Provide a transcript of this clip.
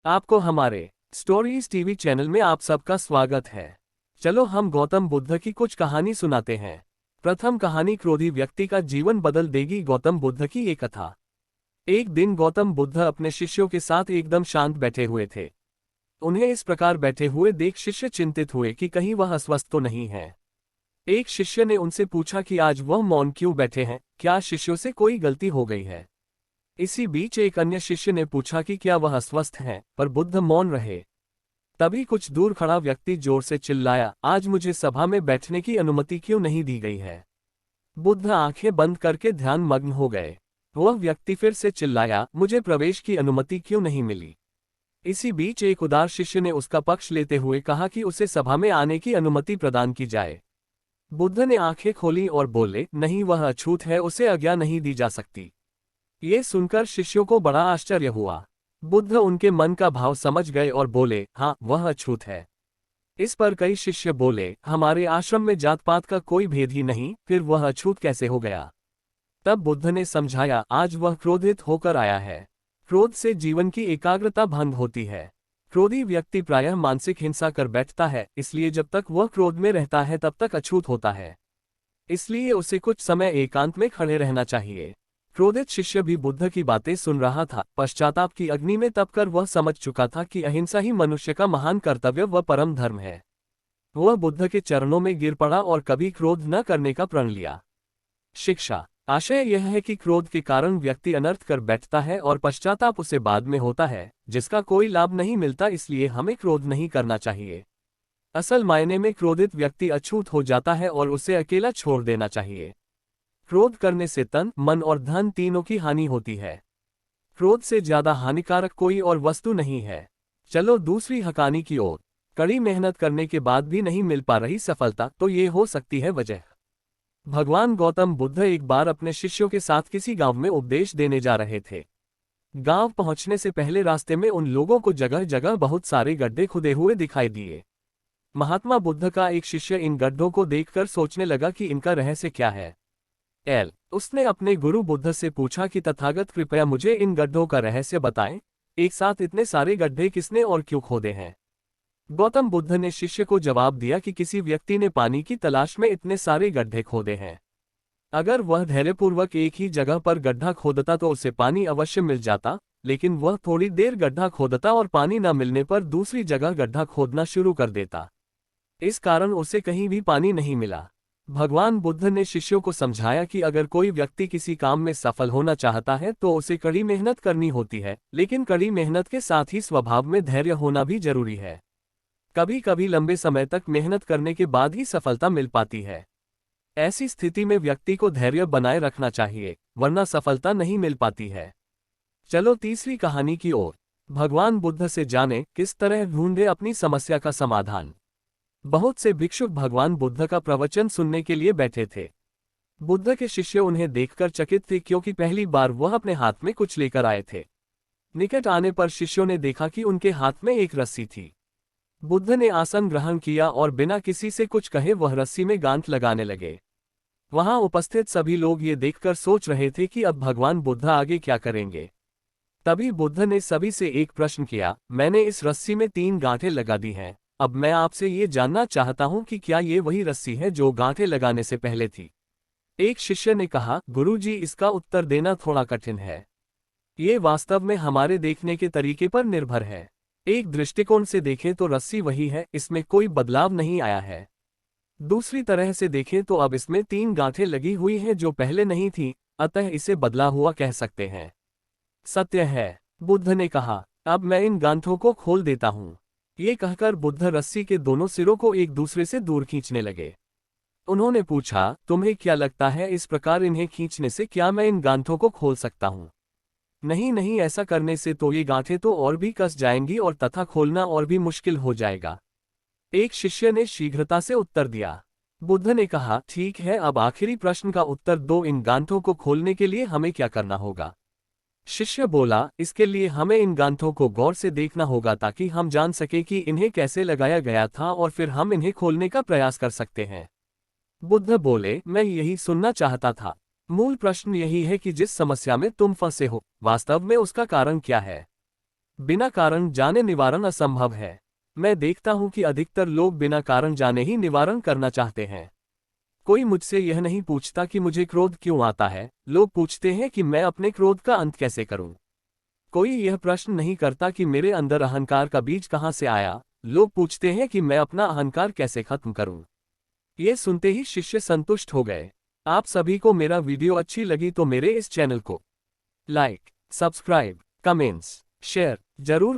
आपको हमारे stories TV channel में आप सबका स्वागत है। चलो हम गौतम बुद्ध की कुछ कहानी सुनाते हैं। प्रथम कहानी, क्रोधी व्यक्ति का जीवन बदल देगी। गौतम बुद्ध की एक कथा। एक दिन गौतम बुद्ध अपने शिष्यों के साथ एकदम शांत बैठे हुए थे। उन्हें इस प्रकार बैठे हुए देख शिष्य चिंतित हुए कि कहीं वह अस्वस्थ तो नहीं है। एक शिष्य ने उनसे पूछा कि आज वह मौन क्यों बैठे हैं, क्या शिष्यों से कोई गलती हो गई है। इसी बीच एक अन्य शिष्य ने पूछा कि क्या वह अस्वस्थ हैं, पर बुद्ध मौन रहे। तभी कुछ दूर खड़ा व्यक्ति जोर से चिल्लाया, आज मुझे सभा में बैठने की अनुमति क्यों नहीं दी गई है। बुद्ध आंखें बंद करके ध्यान मग्न हो गए। वह व्यक्ति फिर से चिल्लाया, मुझे प्रवेश की अनुमति क्यों नहीं मिली। इसी बीच एक उदार शिष्य ने उसका पक्ष लेते हुए कहा कि उसे सभा में आने की अनुमति प्रदान की जाए। बुद्ध ने आंखें खोली और बोले, नहीं, वह अछूत है, उसे आज्ञा नहीं दी जा सकती। ये सुनकर शिष्यों को बड़ा आश्चर्य हुआ। बुद्ध उनके मन का भाव समझ गए और बोले, हाँ, वह अछूत है। इस पर कई शिष्य बोले, हमारे आश्रम में जात पात का कोई भेद ही नहीं, फिर वह अछूत कैसे हो गया। तब बुद्ध ने समझाया, आज वह क्रोधित होकर आया है। क्रोध से जीवन की एकाग्रता भंग होती है। क्रोधी व्यक्ति प्रायः मानसिक हिंसा कर बैठता है, इसलिए जब तक वह क्रोध में रहता है तब तक अछूत होता है। इसलिए उसे कुछ समय एकांत में खड़े रहना चाहिए। क्रोधित शिष्य भी बुद्ध की बातें सुन रहा था। पश्चाताप की अग्नि में तपकर वह समझ चुका था कि अहिंसा ही मनुष्य का महान कर्तव्य व परम धर्म है। वह बुद्ध के चरणों में गिर पड़ा और कभी क्रोध न करने का प्रण लिया। शिक्षा। आशय यह है कि क्रोध के कारण व्यक्ति अनर्थ कर बैठता है और पश्चाताप उसे बाद में होता है, जिसका कोई लाभ नहीं मिलता। इसलिए हमें क्रोध नहीं करना चाहिए। असल मायने में क्रोधित व्यक्ति अछूत हो जाता है और उसे अकेला छोड़ देना चाहिए। क्रोध करने से तन, मन और धन तीनों की हानि होती है। क्रोध से ज्यादा हानिकारक कोई और वस्तु नहीं है। चलो दूसरी कहानी की ओर। कड़ी मेहनत करने के बाद भी नहीं मिल पा रही सफलता, तो ये हो सकती है वजह। भगवान गौतम बुद्ध एक बार अपने शिष्यों के साथ किसी गांव में उपदेश देने जा रहे थे। गांव पहुंचने से पहले रास्ते में उन लोगों को जगह जगह बहुत सारे गड्ढे खुदे हुए दिखाई दिए। महात्मा बुद्ध का एक शिष्य इन गड्ढों को देखकर सोचने लगा कि इनका रहस्य क्या है। उसने अपने गुरु बुद्ध से पूछा कि तथागत, कृपया मुझे इन गड्ढों का रहस्य बताएं। एक साथ इतने सारे गड्ढे किसने और क्यों खोदे हैं। गौतम बुद्ध ने शिष्य को जवाब दिया कि किसी व्यक्ति ने पानी की तलाश में इतने सारे गड्ढे खोदे हैं। अगर वह धैर्यपूर्वक एक ही जगह पर गड्ढा खोदता तो उसे पानी अवश्य मिल जाता, लेकिन वह थोड़ी देर गड्ढा खोदता और पानी न मिलने पर दूसरी जगह गड्ढा खोदना शुरू कर देता। इस कारण उसे कहीं भी पानी नहीं मिला। भगवान बुद्ध ने शिष्यों को समझाया कि अगर कोई व्यक्ति किसी काम में सफल होना चाहता है तो उसे कड़ी मेहनत करनी होती है, लेकिन कड़ी मेहनत के साथ ही स्वभाव में धैर्य होना भी जरूरी है। कभी कभी लंबे समय तक मेहनत करने के बाद ही सफलता मिल पाती है। ऐसी स्थिति में व्यक्ति को धैर्य बनाए रखना चाहिए, वरना सफलता नहीं मिल पाती है। चलो तीसरी कहानी की ओर। भगवान बुद्ध से जाने किस तरह ढूंढे अपनी समस्या का समाधान। बहुत से भिक्षुक भगवान बुद्ध का प्रवचन सुनने के लिए बैठे थे। बुद्ध के शिष्य उन्हें देखकर चकित थे, क्योंकि पहली बार वह अपने हाथ में कुछ लेकर आए थे। निकट आने पर शिष्यों ने देखा कि उनके हाथ में एक रस्सी थी। बुद्ध ने आसन ग्रहण किया और बिना किसी से कुछ कहे वह रस्सी में गांठ लगाने लगे। वहां उपस्थित सभी लोग ये देखकर सोच रहे थे कि अब भगवान बुद्ध आगे क्या करेंगे। तभी बुद्ध ने सभी से एक प्रश्न किया, मैंने इस रस्सी में 3 गांठें लगा दी हैं। अब मैं आपसे ये जानना चाहता हूं कि क्या ये वही रस्सी है जो गांठें लगाने से पहले थी। एक शिष्य ने कहा, गुरुजी, इसका उत्तर देना थोड़ा कठिन है। ये वास्तव में हमारे देखने के तरीके पर निर्भर है। एक दृष्टिकोण से देखें तो रस्सी वही है, इसमें कोई बदलाव नहीं आया है। दूसरी तरह से देखें तो अब इसमें 3 गांठें लगी हुई हैं जो पहले नहीं थी, अतः इसे बदला हुआ कह सकते हैं। सत्य है, बुद्ध ने कहा। अब मैं इन गांठों को खोल देता हूं। ये कहकर बुद्ध रस्सी के दोनों सिरों को एक दूसरे से दूर खींचने लगे। उन्होंने पूछा, तुम्हें क्या लगता है, इस प्रकार इन्हें खींचने से क्या मैं इन गांठों को खोल सकता हूं। नहीं नहीं, ऐसा करने से तो ये गांठें तो और भी कस जाएंगी और तथा खोलना और भी मुश्किल हो जाएगा। एक शिष्य ने शीघ्रता से उत्तर दिया। बुद्ध ने कहा, ठीक है, अब आखिरी प्रश्न का उत्तर दो, इन गांठों को खोलने के लिए हमें क्या करना होगा। शिष्य बोला, इसके लिए हमें इन गांठों को गौर से देखना होगा ताकि हम जान सके कि इन्हें कैसे लगाया गया था और फिर हम इन्हें खोलने का प्रयास कर सकते हैं। बुद्ध बोले, मैं यही सुनना चाहता था। मूल प्रश्न यही है कि जिस समस्या में तुम फंसे हो, वास्तव में उसका कारण क्या है। बिना कारण जाने निवारण असंभव है। मैं देखता हूं कि अधिकतर लोग बिना कारण जाने ही निवारण करना चाहते हैं। कोई मुझसे यह नहीं पूछता कि मुझे क्रोध क्यों आता है, लोग पूछते हैं कि मैं अपने क्रोध का अंत कैसे करूं। कोई यह प्रश्न नहीं करता कि मेरे अंदर अहंकार का बीज कहां से आया, लोग पूछते हैं कि मैं अपना अहंकार कैसे खत्म करूं। ये सुनते ही शिष्य संतुष्ट हो गए। आप सभी को मेरा वीडियो अच्छी लगी तो मेरे इस चैनल को लाइक, सब्सक्राइब, कमेंट्स, शेयर जरूर